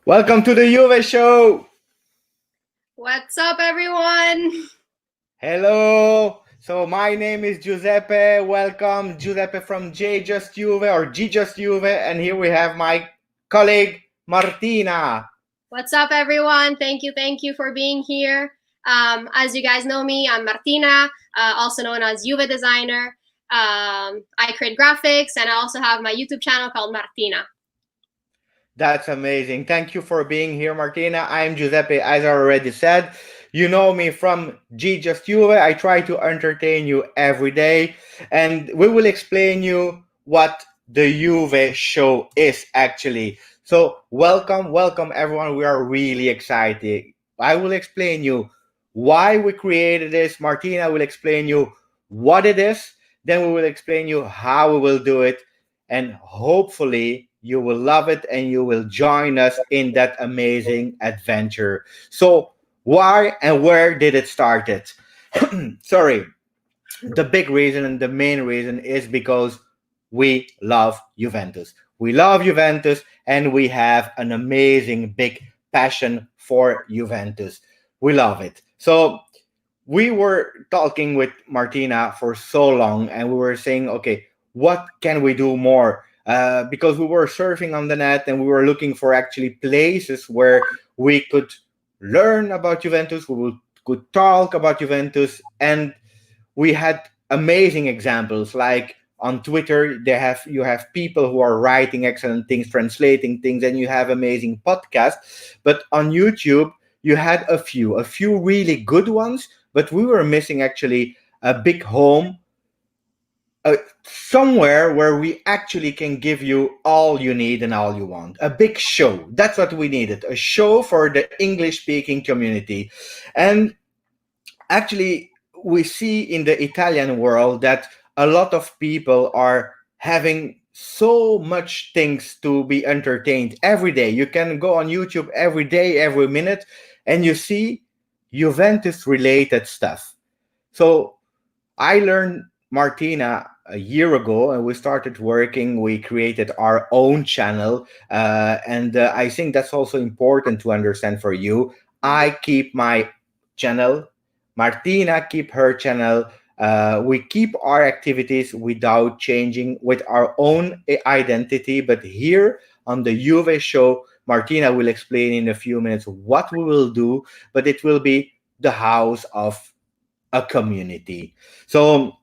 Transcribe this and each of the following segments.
Welcome to the YouVe Show. What's up, everyone? Hello. So my name is Giuseppe. Welcome, Giuseppe from J Just Juve or G Just Juve, and here we have my colleague Martina. What's up, everyone? Thank you for being here. As you guys know me, I'm Martina, also known as Juve designer. I create graphics, and I also have my YouTube channel called Martina. That's amazing. Thank you for being here, Martina. I'm Giuseppe, as I already said. You know me from G Just Juve. I try to entertain you every day, and we will explain you what the Juve show is actually. So welcome everyone. We are really excited. I will explain you why we created this. Martina will explain you what it is. Then we will explain you how we will do it, and hopefully you will love it and you will join us in that amazing adventure. So why and where did it start it? Sorry. The big reason and the main reason is because we love Juventus. We love Juventus and we have an amazing big passion for Juventus. We love it. So we were talking with Martina for so long and we were saying, okay, what can we do more? Because we were surfing on the net and we were looking for actually places where we could learn about Juventus, could talk about Juventus, and we had amazing examples like on Twitter you have people who are writing excellent things, translating things, and you have amazing podcasts. But on YouTube you had a few really good ones, but we were missing actually a big home, somewhere where we actually can give you all you need and all you want. A big show. That's what we needed. A show for the English speaking community. And actually, we see in the Italian world that a lot of people are having so much things to be entertained every day. You can go on YouTube every day, every minute, and you see Juventus related stuff. So I learned Martina a year ago, and we started working. We created our own channel, and I think that's also important to understand for you. I keep my channel. Martina keep her channel. We keep our activities without changing with our own identity. But here on the Juve show, Martina will explain in a few minutes what we will do. But it will be the house of a community. So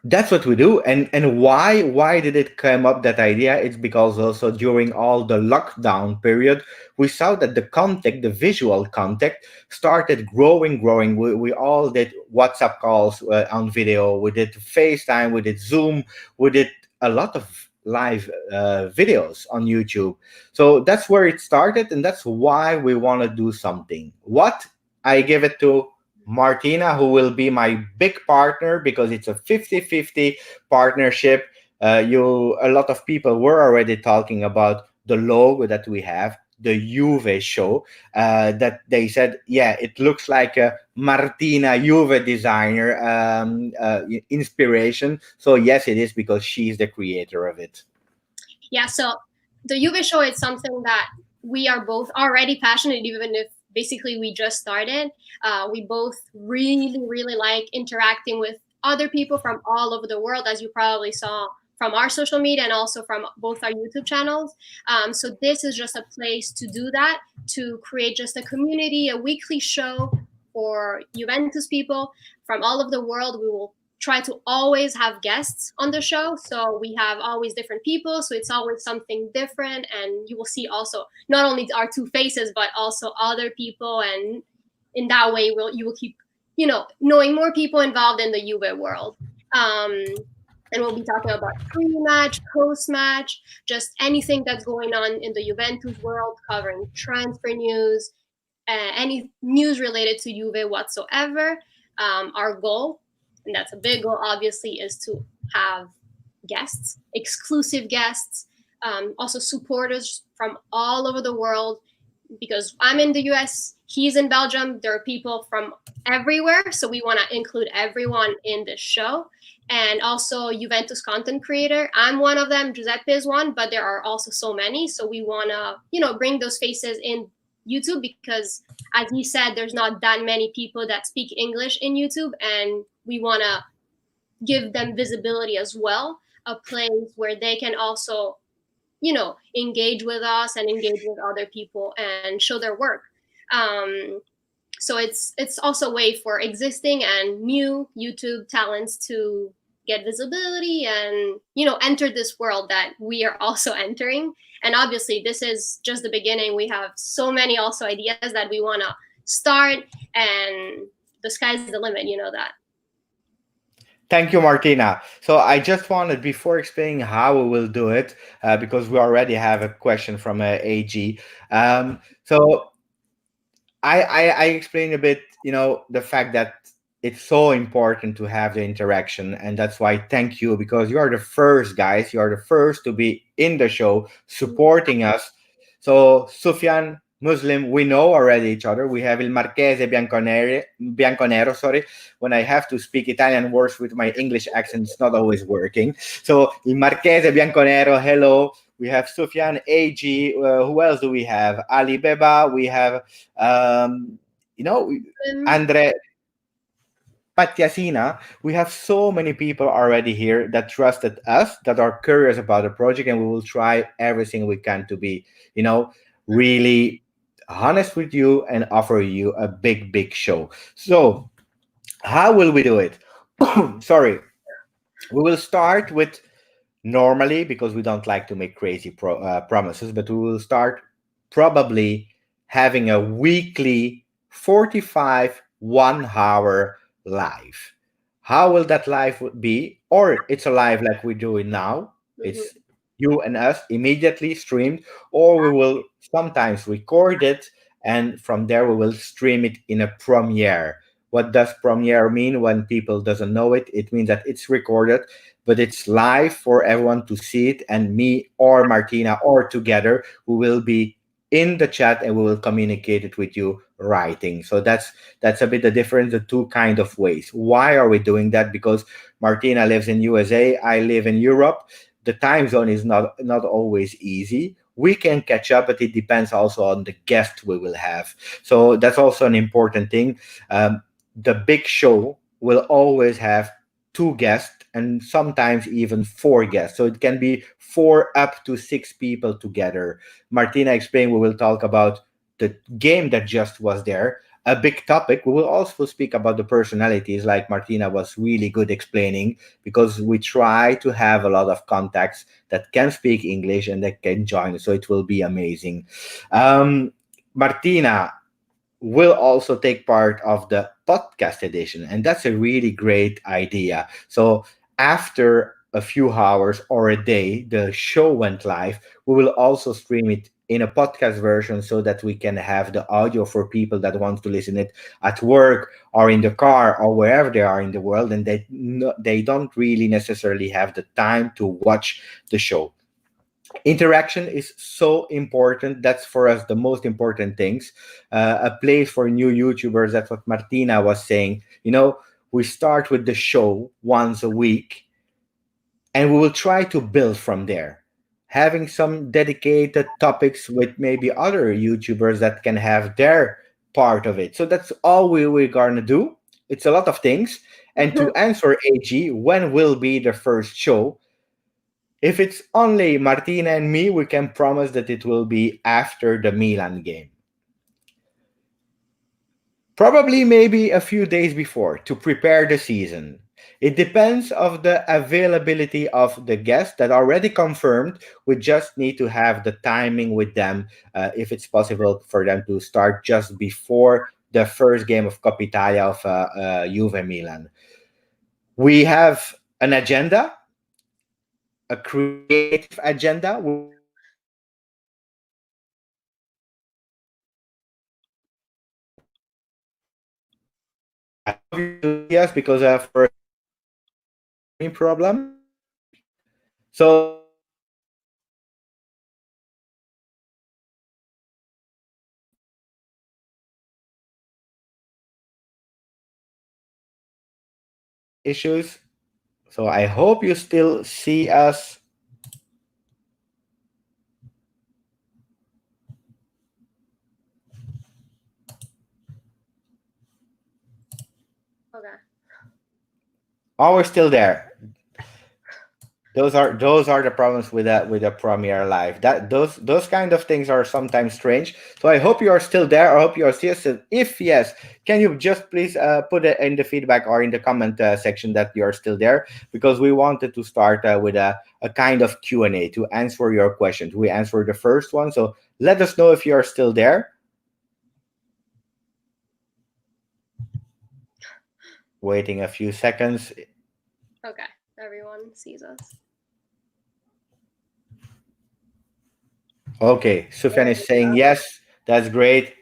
that's what we do. And why did it come up that idea? It's because also during all the lockdown period we saw that the contact, the visual contact, started growing. We all did WhatsApp calls on video, we did FaceTime, we did Zoom, we did a lot of live videos on YouTube. So that's where it started, and that's why we want to do something. What? I give it to Martina, who will be my big partner because it's a 50-50 partnership. A lot of people were already talking about the logo that we have, the Juve show, that they said, yeah, it looks like a Martina Juve designer inspiration. So yes, it is because she's the creator of it. Yeah, so the YouVe Show is something that we are both already passionate, even if basically we just started. We both really like interacting with other people from all over the world, as you probably saw from our social media and also from both our YouTube channels. So this is just a place to do that, to create just a community, a weekly show for Juventus people from all over the world. We will try to always have guests on the show, so we have always different people, so it's always something different, and you will see also not only our two faces but also other people, and in that way you will keep knowing more people involved in the Juve world. And we'll be talking about pre-match, post-match, just anything that's going on in the Juventus world, covering transfer news, any news related to Juve whatsoever. Our goal, and that's a big goal, obviously, is to have guests, exclusive guests, also supporters from all over the world. Because I'm in the US, he's in Belgium. There are people from everywhere, so we want to include everyone in the show. and also Juventus content creator. I'm one of them. Giuseppe is one, but there are also so many. So we want to, bring those faces in YouTube because, as you said, there's not that many people that speak English in YouTube, and we want to give them visibility as well, a place where they can also, engage with us and engage with other people and show their work. Um, so it's also a way for existing and new YouTube talents to get visibility and enter this world that we are also entering. And obviously this is just the beginning. We have so many also ideas that we want to start, and the sky's the limit, that. Thank you, Martina. So I just wanted, before explaining how we will do it, because we already have a question from AG. So I explained a bit, the fact that it's so important to have the interaction, and that's why thank you, because you are the first guys, you are the first to be in the show supporting us. So Sufyan, Muslim, we know already each other. We have Il Marchese Bianconero, sorry. When I have to speak Italian words with my English accent, it's not always working. So Il Marchese Bianconero, hello. We have Sufyan AG. Who else do we have? Ali Beba. We have um, you know, Andre Patiasina. We have so many people already here that trusted us, that are curious about the project, and we will try everything we can to be, you know, really honest with you and offer you a big, big show. So, how will we do it? Sorry. We will start with normally, because we don't like to make crazy promises, but we will start probably having a weekly 45 1 hour live. How will that live be? Or it's a live like we're doing now. Mhm. It's you and us immediately streamed, or we will sometimes record it, and from there we will stream it in a premiere. What does premiere mean? When people doesn't know it, it means that it's recorded, but it's live for everyone to see it, and me or Martina or together we will be in the chat and we will communicate it with you writing. So that's a bit the difference, the two kind of ways. Why are we doing that? Because Martina lives in USA, I live in Europe. The time zone is not always easy. We can catch up, but it depends also on the guest we will have. So that's also an important thing. The big show will always have two guests and sometimes even four guests. So it can be four up to six people together. Martina explained we will talk about the game that just was there. A big topic. We will also speak about the personalities, like Martina was really good explaining, because we try to have a lot of contacts that can speak English and that can join. So it will be amazing. Martina will also take part of the podcast edition. And that's a really great idea. So after a few hours or a day, the show went live, we will also stream it in a podcast version so that we can have the audio for people that want to listen it at work or in the car or wherever they are in the world, and they don't really necessarily have the time to watch the show. Interaction is so important. That's for us the most important things. A place for new YouTubers. That's what Martina was saying. We start with the show once a week, and we will try to build from there, having some dedicated topics with maybe other YouTubers that can have their part of it. So that's all we're gonna do. It's a lot of things. And to answer AG, when will be the first show? If it's only Martina and me, we can promise that it will be after the Milan game. Probably maybe a few days before to prepare the season. It depends of the availability of the guests that are already confirmed. We just need to have the timing with them, if it's possible for them to start just before the first game of Coppa Italia of Juve Milan. We have an agenda, a creative agenda. We will try to have everything I hope you're still see us, because for a second we had a streaming problem. So issues. So I hope you still see us. Okay. Oh, we're still there. Those are the problems with a Premiere Live. That those kind of things are sometimes strange. So I hope you are still there. I hope you are still. If yes, can you just please put it in the feedback or in the comment section that you are still there, because we wanted to start with a kind of Q&A to answer your questions. We answered the first one, so let us know if you are still there. Waiting a few seconds. Okay. Everyone sees us. Okay, Sufyan There is we saying go. yes. That's great.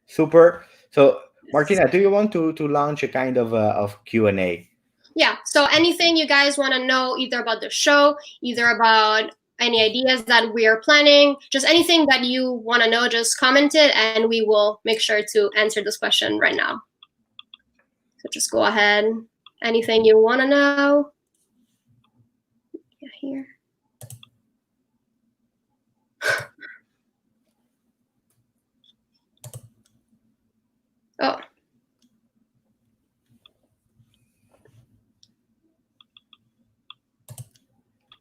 Super. So, Yes. Martina, do you want to launch a kind of Q&A? Yeah. So anything you guys want to know, either about the show, either about any ideas that we are planning, just anything that you want to know, just comment it, and we will make sure to answer this question right now. So just go ahead. Anything you want to know. Yeah, here. Oh,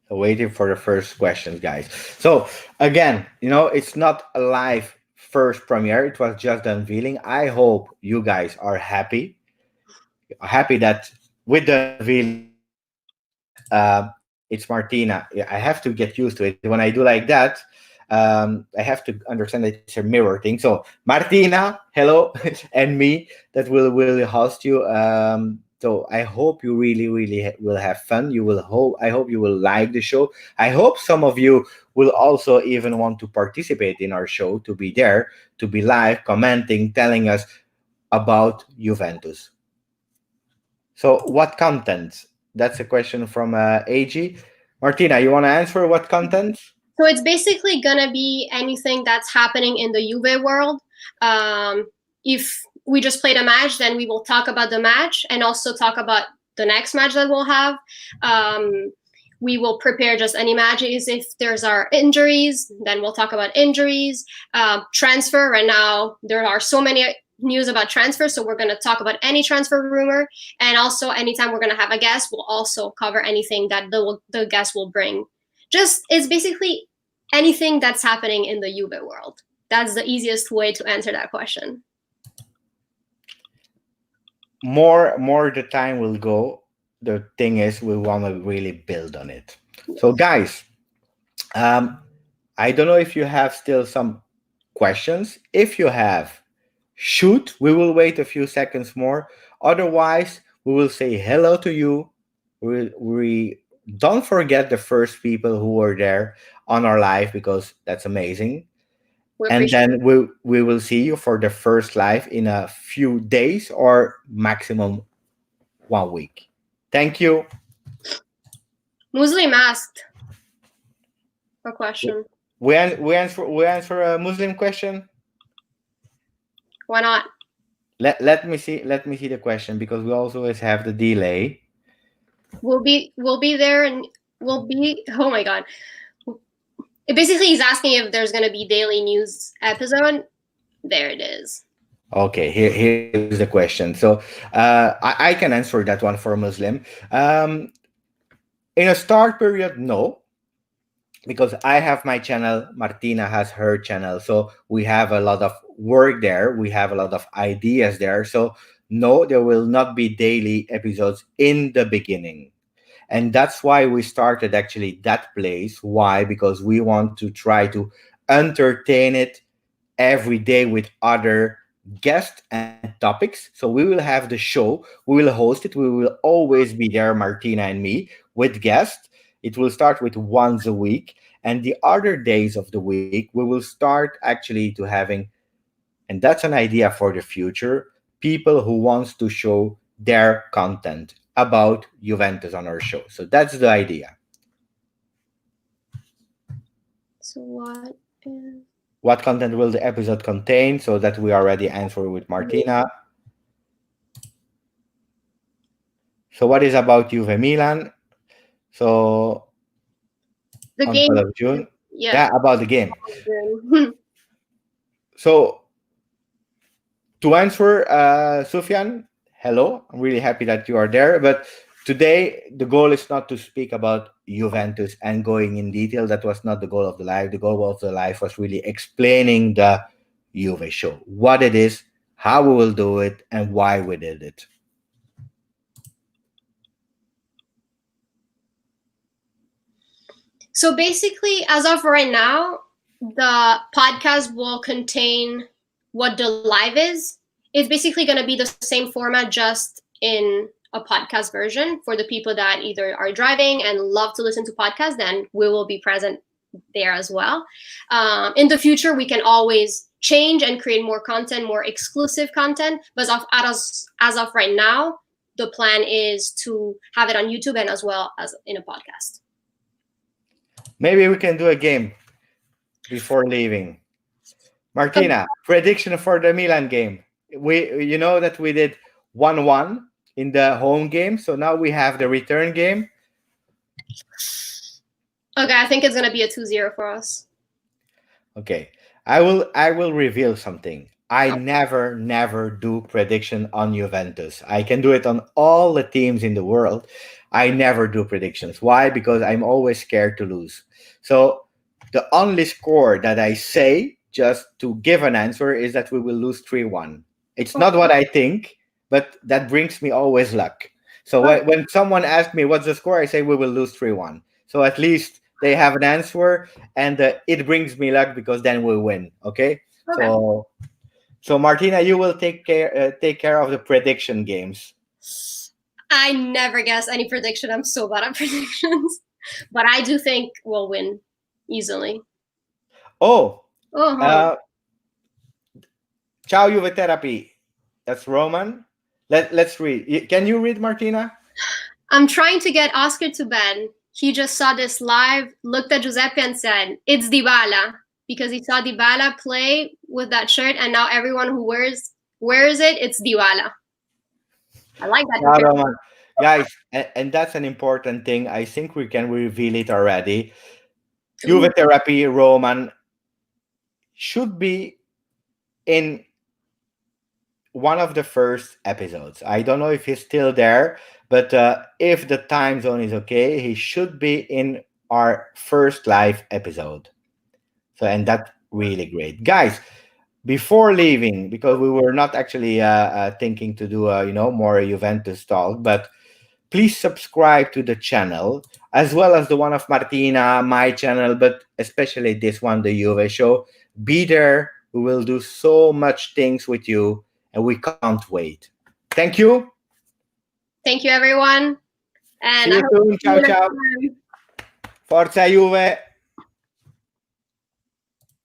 So waiting for the first questions, guys. So again, it's not a live first premiere. It was just the unveiling. I hope you guys are happy that with the unveiling it's Martina. Yeah, I have to get used to it. When I do like that, I have to understand that it's a mirror thing. So Martina, hello, and me that will host you. So I hope you really, really will have fun. You will hope. I hope you will like the show. I hope some of you will also even want to participate in our show, to be there, to be live, commenting, telling us about Juventus. So, what content? That's a question from AG. Martina, you want to answer what content? so it's basically gonna be anything that's happening in the Juve world. If we just played a match, then we will talk about the match and also talk about the next match that we'll have. We will prepare just any matches. If there's our injuries, then we'll talk about injuries. Transfer, right now there are so many news about transfer, so we're going to talk about any transfer rumor. And also anytime we're going to have a guest, we'll also cover anything that the guest will bring. Just, it's basically anything that's happening in the Juve world. That's the easiest way to answer that question. More the time will go, the thing is we want to really build on it. So guys, I don't know if you have still some questions. If you have, shoot, we will wait a few seconds more. Otherwise, we will say hello to you. We don't forget the first people who were there on our live, because that's amazing. We And appreciate then we will see you for the first live in a few days or maximum 1 week. Thank you. Muslim asked a question. We answer a Muslim question. Why not? Let me see the question, because we always have the delay. We'll be there, and we'll be, oh my god. Basically he's asking if there's going to be daily news episode. There it is. Okay, here's the question. So I can answer that one for Muslim. In a start period, no, because I have my channel, Martina has her channel. So we have a lot of work there. We have a lot of ideas there. So no, there will not be daily episodes in the beginning. And that's why we started actually that place. Why? Because we want to try to entertain it every day with other guests and topics. So we will have the show, we will host it, we will always be there, Martina and me, with guests. It will start with once a week, and the other days of the week we will start actually to having, and that's an idea for the future, people who wants to show their content about Juventus on our show. So that's the idea. So what is... What content will the episode contain? So that we already answered with Martina. So what is about Juve Milan? So The on game, 12th of June. yeah. Yeah, about the game. So to answer, Sufyan, hello. I'm really happy that you are there. But today, the goal is not to speak about Juventus and going in detail. That was not the goal of the live. The goal of the live was really explaining the Juve show, what it is, how we will do it, and why we did it. So basically, as of right now, the podcast will contain what the live is. It's basically going to be the same format, just in a podcast version for the people that either are driving and love to listen to podcasts. Then we will be present there as well. In the future, we can always change and create more content, more exclusive content. But as of right now, the plan is to have it on YouTube and as well as in a podcast. Maybe we can do a game before leaving. Martina, prediction for the Milan game. You know that we did 1-1 in the home game, so now we have the return game. Okay, I think it's gonna be a 2-0 for us. Okay. I will reveal something. I never do prediction on Juventus. I can do it on all the teams in the world. I never do predictions. Why? Because I'm always scared to lose. So the only score that I say just to give an answer is that we will lose 3-1. It's not what I think, but that brings me always luck. So when someone asks me what's the score, I say we will lose 3-1. So at least they have an answer, and it brings me luck because then we win. Okay. So Martina, you will take care of the prediction games. I never guess any prediction. I'm so bad at predictions, but I do think we'll win easily. Ciao Juve Therapy. That's Roman. Let's read. Can you read, Martina? I'm trying to get Oscar to bed. He just saw this live, looked at Giuseppe and said, "It's Dybala," because he saw Dybala play with that shirt, and now everyone who wears it, it's Dybala. I like that. Yeah, Roman. Guys, and that's an important thing. I think we can reveal it already. Juve Therapy Roman should be in one of the first episodes. I don't know if he's still there, but if the time zone is okay, he should be in our first live episode. So, and that's really great, guys. Before leaving, because we were not actually thinking to do more Juventus talk, but please subscribe to the channel as well as the one of Martina, my channel, but especially this one, the Juve Show. Be there. We will do so much things with you, and we can't wait. Thank you. Thank you, everyone. And see you soon. Ciao, ciao. Forza Juve.